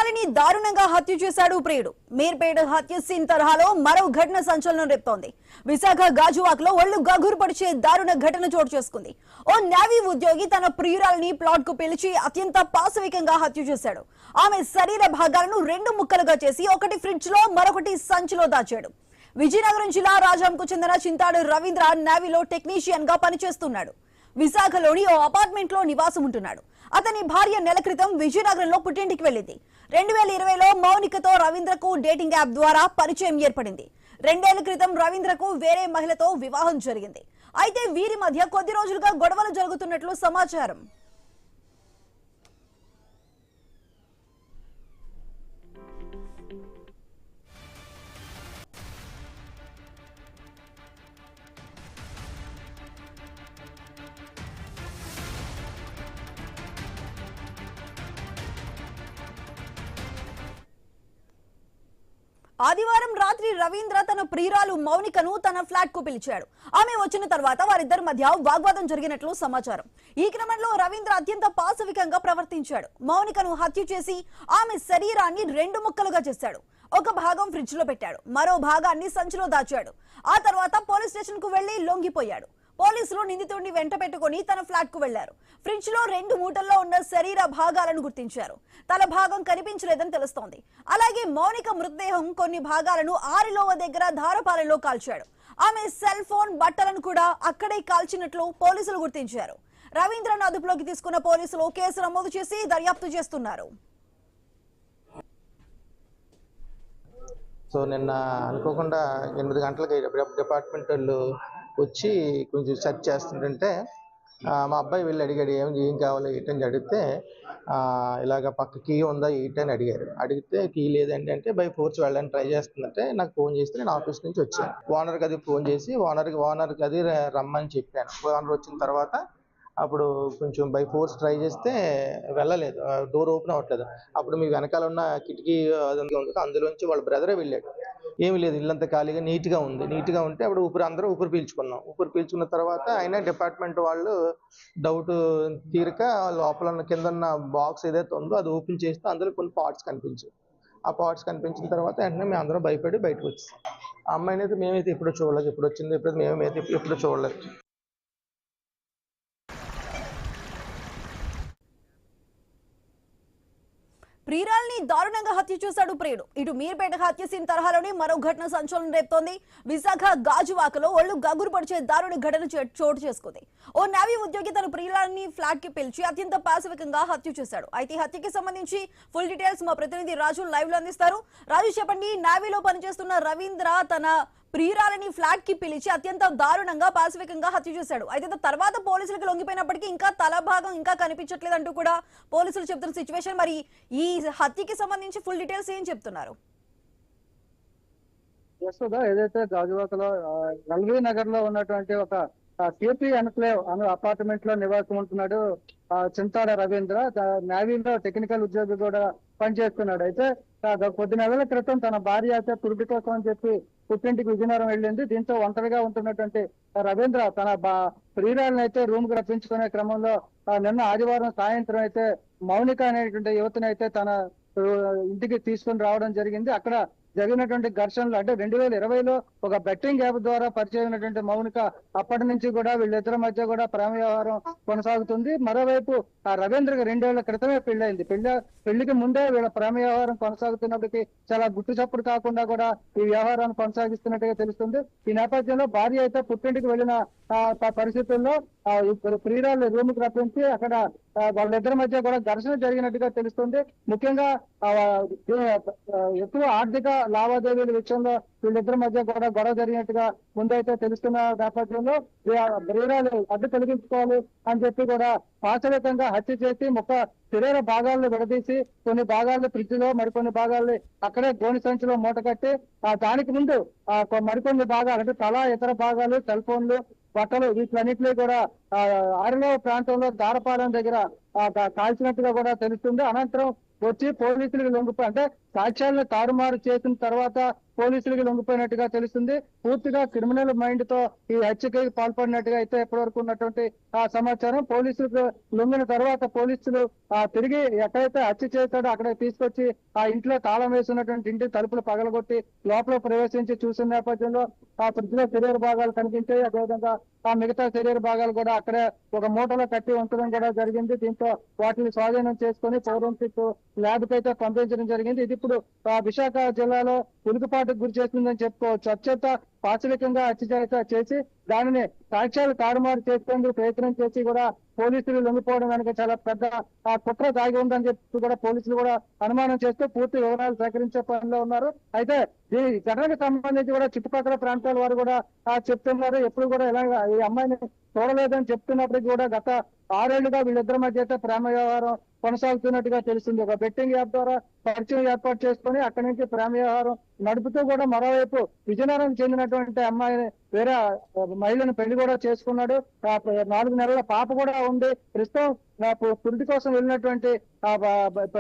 ప్రియురాలిని దారుణంగా హత్య చేశాడు ప్రియుడు. మీర్పేట హత్య సీన్ తరహాలో మరో ఘటన సంచలనం రేపుతోంది. విశాఖ గాజువాకలో ఒళ్ళు గగురు పడిచే దారుణ ఘటన చోటు చేసుకుంది. ఓ నేవీ ఉద్యోగి తన ప్రియురాలిని ప్లాట్ కు పిలిచి అత్యంత పాశవికంగా హత్య చేశాడు. ఆమె శరీర భాగాలను రెండు ముక్కలుగా చేసి ఒకటి ఫ్రిడ్జ్ లో మరొకటి సంచిలో దాచాడు. విజయనగరం జిల్లా రాజాంకు చెందిన చింతాడు రవీంద్ర నేవీలో టెక్నీషియన్ గా పనిచేస్తున్నాడు. విశాఖలోని ఓ అపార్ట్మెంట్ లో నివాసం ఉంటున్నాడు. అతని భార్య నెల క్రితం విజయనగరంలో పుట్టింటికి వెళ్లింది. 2020లో మౌనికతో రవీంద్రకు డేటింగ్ యాప్ ద్వారా పరిచయం ఏర్పడింది. 2 ఏళ్ల క్రితం రవీంద్రకు వేరే మహిళతో వివాహం జరిగింది. అయితే వీరి మధ్య కొద్ది రోజులుగా గొడవలు జరుగుతున్నట్లు సమాచారం. ఆదివారం రాత్రి రవీంద్ర తన ప్రియురాలు మౌనికను తన ఫ్లాట్ కు పిలిచాడు. ఆమె వచ్చిన తర్వాత వారిద్దరి మధ్య వాగ్వాదం జరిగినట్లు సమాచారం. ఈ క్రమంలో రవీంద్ర అత్యంత పాశవికంగా ప్రవర్తించాడు. మౌనికను హత్య చేసి ఆమె శరీరాన్ని రెండు ముక్కలుగా చేశాడు. ఒక భాగం ఫ్రిడ్జ్ లో పెట్టాడు, మరో భాగాన్ని సంచిలో దాచాడు. ఆ తర్వాత పోలీస్ స్టేషన్ కు వెళ్లి లొంగిపోయాడు. పోలీసులు నిందితుడిని వెంట పెట్టుకుని తన ఫ్లాట్ కు వెళ్లారు. ఫ్రిడ్జ్ లో 2 మూటల్లో ఉన్న శరీర భాగాలను గుర్తించారు. తల భాగం కనిపించలేదని తెలుస్తోంది. అలాగే మౌనిక మృతదేహం కొన్ని భాగాలను ఆరిలోవ దగ్గర ధారపాలెంలో కాల్చాడు. ఆమె సెల్ ఫోన్, బట్టలను కూడా అక్కడే కాల్చినట్లు పోలీసులు గుర్తించారు. రవీంద్రను అదుపులోకి తీసుకున్న పోలీసులు కేసు నమోదు చేసి దర్యాప్తు చేస్తున్నారు. సో నిన్న అనుకోకుండా 8 గంటలకి డిపార్ట్మెంట్ వాళ్ళు వచ్చి కొంచెం సెర్చ్ చేస్తుంటే మా అబ్బాయి వెళ్ళి అడిగాడు ఏం కావాలి ఏంటని అడిగితే ఇలాగ పక్క కీ ఉందా ఏంటని అడిగారు. అడిగితే కీ లేదండి అంటే బై ఫోర్స్ వెళ్ళడానికి ట్రై చేస్తుందంటే నాకు ఫోన్ చేస్తే నేను ఆఫీస్ నుంచి వచ్చాను. ఓనర్కి అది ఫోన్ చేసి ఓనర్కి అది రమ్మని చెప్పాను. ఓనర్ వచ్చిన తర్వాత అప్పుడు కొంచెం బై ఫోర్స్ ట్రై చేస్తే వెళ్ళలేదు, డోర్ ఓపెన్ అవ్వట్లేదు. అప్పుడు మీ వెనకాల ఉన్న కిటికీ అందులోంచి వాళ్ళ బ్రదరే వెళ్ళాడు. ఏమి లేదు, ఇల్లంతా ఖాళీగా నీట్గా ఉంటే అప్పుడు అందరూ ఊపిరి పీల్చుకున్నాం. ఊపిరి పీల్చుకున్న తర్వాత అయినా డిపార్ట్మెంట్ వాళ్ళు డౌట్ తీరక లోపల కింద ఉన్న బాక్స్ ఏదైతే ఉందో అది ఓపెన్ చేస్తే అందులో కొన్ని పార్ట్స్ కనిపించాయి. ఆ పార్ట్స్ కనిపించిన తర్వాత వెంటనే మేము అందరం భయపడి బయటకు వచ్చాం. ఆ అమ్మాయిని అయితే మేమైతే ఎప్పుడు చూడలేదు, ఎప్పుడు వచ్చింది మేమైతే ఎప్పుడు చూడలేదు. ప్రియురాల్ని దారుణంగా హత్య చేశాడు ప్రియుడు. ఇటు మీర్పేట హత్య సీన్ తరహాలోనే మరో ఘటన సంచలనం రేపుతోంది. విశాఖ గాజువాకలో ఒళ్ళు గగురు పడిచే దారుణ ఘటన చోటు చేసుకుంది. ఓ నేవీ ఉద్యోగి తన ప్రియురాల్ని ఫ్లాట్ కి పిలిచి అత్యంత పాశవికంగా హత్య చేశాడు. అయితే ఈ హత్యకి సంబంధించి ఫుల్ డీటెయిల్స్ మా ప్రతినిధి రాజు లైవ్ లో అందిస్తారు. రాజు, చెప్పండి, నేవీలో పనిచేస్తున్న రవీంద్ర తన ప్రియురాలని ఫ్లాట్ కి పిలిచి అత్యంత దారుణంగా పాశవికంగా హత్య చేశాడు. అయితే తర్వాత పోలీసులకు లొంగిపోయినప్పటికీ ఇంకా తల భాగం ఇంకా కనిపించట్లేదు అంటూ కూడా పోలీసులు చెప్తున్న సిచ్యువేషన్. మరి ఈ హత్యకి సంబంధించి ఫుల్ డీటెయిల్స్ ఏం చెప్తున్నారు? ఏదైతే గాజువాకలో ఎల్వీ నగర్ లో ఉన్నటువంటి ఒక కేపీ ఎన్క్లేవ్ అనే అపార్ట్మెంట్ లో నివాసం ఉంటున్నాడు చింతాడ రవీంద్ర. నేవీలో టెక్నికల్ ఉద్యోగి కూడా పనిచేస్తున్నాడు. అయితే కొద్ది నెలల క్రితం తన భార్య అయితే పురుటి కోసం అని చెప్పి పుట్టింటికి విజయనగరం వెళ్ళింది. దీంతో ఒంటరిగా ఉంటున్నటువంటి రవీంద్ర తన ప్రియురాలను అయితే రూమ్ కు రప్పించుకునే క్రమంలో నిన్న ఆదివారం సాయంత్రం అయితే మౌనిక అనేటువంటి యువతిని అయితే తన ఇంటికి తీసుకుని రావడం జరిగింది. అక్కడ జరిగినటువంటి ఘర్షణలు అంటే 2020లో ఒక బెట్టింగ్ యాప్ ద్వారా పరిచయం అయినటువంటి మౌనిక అప్పటి నుంచి కూడా వీళ్ళిద్దరి మధ్య కూడా ప్రేమ వ్యవహారం కొనసాగుతుంది. మరోవైపు ఆ రవీంద్రకి 2 ఏళ్ల క్రితమే పెళ్ళైంది. పెళ్లికి ముందే వీళ్ళ ప్రేమ వ్యవహారం కొనసాగుతున్నప్పటికీ చాలా గుట్టు చప్పుడు కాకుండా కూడా ఈ వ్యవహారాన్ని కొనసాగిస్తున్నట్టుగా తెలుస్తుంది. ఈ నేపథ్యంలో భార్య అయితే పుట్టింటికి వెళ్ళిన పరిస్థితుల్లో ప్రియురాలు రూమ్ కు రప్పించి అక్కడ వాళ్ళిద్దరి మధ్య కూడా ఘర్షణ జరిగినట్టుగా తెలుస్తుంది. ముఖ్యంగా ఎక్కువ ఆర్థిక లావాదేవీల విషయంలో వీళ్ళిద్దరి మధ్య కూడా గొడవ జరిగినట్టుగా ముందైతే తెలుస్తున్న నేపథ్యంలో ప్రియురాలు అడ్డు తొలగించుకోవాలి అని చెప్పి కూడా పాశవికంగా హత్య చేసి శరీర భాగాలను విడదీసి కొన్ని భాగాలను ఫ్రిడ్జ్ లో మరికొన్ని భాగాల్ని అక్కడే గోని సంచిలో మూట కట్టి దానికి ముందు మరికొన్ని భాగాలు అంటే తల, ఇతర భాగాలు, సెల్ ఫోన్లు, బట్టలు వీటిలన్నింటినీ కూడా ఆరిలో ప్రాంతంలో దారపాలెం దగ్గర కాల్చినట్టుగా కూడా తెలుస్తుంది. అనంతరం వచ్చి పోలీసులకు లొంగిపోయి అంటే సాక్ష్యాలను తారుమారు చేసిన తర్వాత పోలీసులకు లొంగిపోయినట్టుగా తెలుస్తుంది. పూర్తిగా క్రిమినల్ మైండ్ తో ఈ హత్యకి పాల్పడినట్టుగా అయితే ఇప్పటివరకు ఉన్నటువంటి ఆ సమాచారం. పోలీసులకు లొంగిన తర్వాత పోలీసులు తిరిగి ఎక్కడైతే హత్య చేశాడో అక్కడ తీసుకొచ్చి ఆ ఇంట్లో తాళం వేసినటువంటి ఇంటి తలుపులు పగలగొట్టి లోపల ప్రవేశించి చూసిన నేపథ్యంలో ఆ ఫ్రిడ్జ్ లో శరీర భాగాలు కనిపించాయి. అదేవిధంగా ఆ మిగతా శరీర భాగాలు కూడా అక్కడే ఒక మూటలో కట్టి ఉంచడం కూడా జరిగింది. దీంతో వాటిని స్వాధీనం చేసుకుని ఫోరెన్సిక్ ల్యాబ్ కి అయితే పంపించడం జరిగింది. ఇది ఇప్పుడు విశాఖ జిల్లాలో ఉలికిపాటుకు గురి చేస్తుందని చెప్పుకోవచ్చు. అత్యంత పాశవికంగా హత్య చేసి దానిని సాక్ష్యాలు తారుమారు చేసేందుకు ప్రయత్నం చేసి కూడా పోలీసులు లొంగిపోవడం వెనుక చాలా పెద్ద కుట్ర దాగి ఉందని చెప్పి కూడా పోలీసులు కూడా అనుమానం చేస్తూ పూర్తి వివరాలు సేకరించే పనిలో ఉన్నారు. అయితే ఈ ఘటనకు సంబంధించి కూడా చుట్టుపక్కల ప్రాంతాల వారు కూడా చెప్తున్నారు. ఎప్పుడు కూడా ఇలాగ ఈ అమ్మాయిని చూడలేదని చెప్తున్నప్పటికీ కూడా గత 6 ఏళ్లుగా వీళ్ళిద్దరి మధ్య అయితే ప్రేమ వ్యవహారం కొనసాగుతున్నట్టుగా తెలిసింది. ఒక బెట్టింగ్ యాప్ ద్వారా పరిచయం ఏర్పాటు చేసుకుని అక్కడి నుంచి ప్రేమ వ్యవహారం నడుపుతూ కూడా మరోవైపు విజయనగరం చెందినటువంటి అమ్మాయిని వేరే మహిళను పెళ్లి కూడా చేసుకున్నాడు. 4 నెలల పాప కూడా ఉంది. ప్రస్తుతం పురిటి కోసం వెళ్ళినటువంటి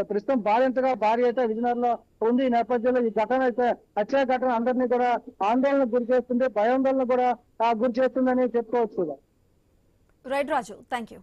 ప్రస్తుతం భార్య అయితే విజయనగరంలో ఉంది. ఈ నేపథ్యంలో ఈ ఘటన అయితే హత్యా ఘటన అందరినీ కూడా ఆందోళనకు గురి చేస్తుంది, భయాందోళన కూడా గురి చేస్తుందని చెప్పుకోవచ్చు. Right Raju, thank you.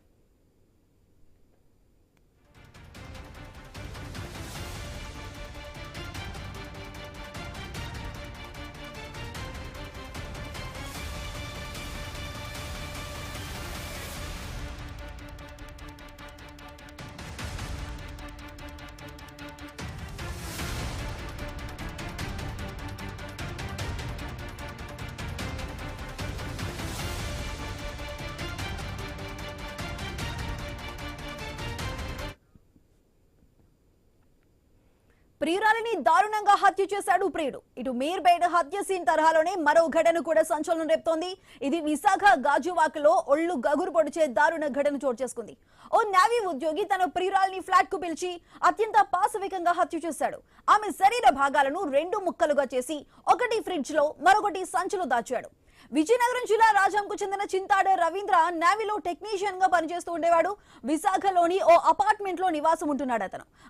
ప్రియురాలిని దారుణంగా హత్య చేశాడు ప్రియుడు. ఇటు మీర్పేట హత్య సీన్ తరహాలోనే మరో ఘటన కూడా సంచలనం రేపుతోంది. ఇది విశాఖ గాజువాకలో ఒళ్ళు గగురు పొడిచే దారుణ ఘటన చోటు చేసుకుంది. ఓ నేవీ ఉద్యోగి తన ప్రియురాలిని ఫ్లాట్ కు పిలిచి అత్యంత పాశవికంగా హత్య చేశాడు. ఆమె శరీర భాగాలను 2 ముక్కలుగా చేసి ఒకటి ఫ్రిడ్జ్ లో మరొకటి సంచిలో దాచాడు. విజయనగరం జిల్లా రాజంకు చెందిన చింతాడ రవీంద్ర నేవీలో టెక్నీషియన్ గా పనిచేస్తూ ఉండేవాడు. విశాఖలోని ఓ అపార్ట్మెంట్ లో నివాసం ఉంటున్నాడు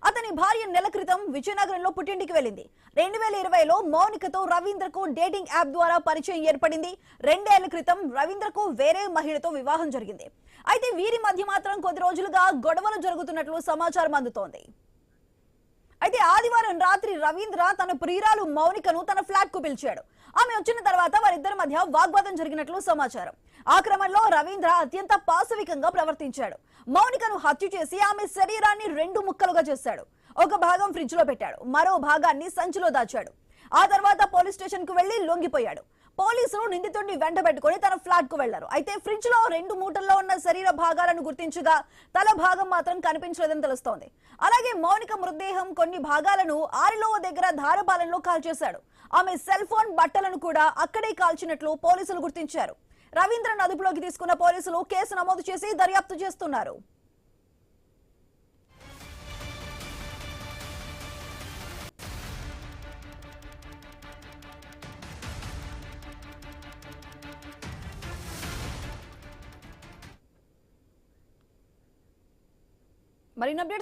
అతని భార్య నెల క్రితం విజయనగరంలో పుట్టింటికి వెళ్ళింది. 2020లో మౌనికతో రవీంద్రకు డేటింగ్ యాప్ ద్వారా పరిచయం ఏర్పడింది. 2 ఏళ్ల క్రితం రవీంద్రకు వేరే మహిళతో వివాహం జరిగింది. అయితే వీరి మధ్య మాత్రం కొద్ది రోజులుగా గొడవలు జరుగుతున్నట్లు సమాచారం అందుతోంది. అయితే ఆదివారం రాత్రి రవీంద్ర తన ప్రియురాలు మౌనికను తన ఫ్లాట్ కు పిలిచాడు. ఆమె వచ్చిన తర్వాత వారిద్దరి మధ్య వాగ్వాదం జరిగినట్లు సమాచారం. ఆ క్రమంలో రవీంద్ర అత్యంత పాశవికంగా ప్రవర్తించాడు. మౌనికను హత్య చేసి ఆమె శరీరాన్ని 2 ముక్కలుగా చేశాడు. ఒక భాగం ఫ్రిడ్జ్ లో పెట్టాడు, మరో భాగాన్ని సంచిలో దాచాడు. ఆ తర్వాత పోలీస్ స్టేషన్ కు వెళ్లి లొంగిపోయాడు. పోలీసులు నిందితుడిని వెంటబెట్టుకుని తన ఫ్లాట్ కు వెళ్లారు. అయితే ఫ్రిడ్జ్ లో 2 మూటల్లో ఉన్న శరీర భాగాలను గుర్తించగా తల భాగం మాత్రం కనిపించలేదని తెలుస్తోంది. అలాగే మౌనిక మృతదేహం కొన్ని భాగాలను ఆరిలో దగ్గర ధారపాలెంలో కాల్చేశాడు. ఆమె సెల్ ఫోన్, బట్టలను కూడా అక్కడే కాల్చినట్లు పోలీసులు గుర్తించారు. రవీంద్రను అదుపులోకి తీసుకున్న పోలీసులు కేసు నమోదు చేసి దర్యాప్తు చేస్తున్నారు. మరిన్ని అప్డేట్స్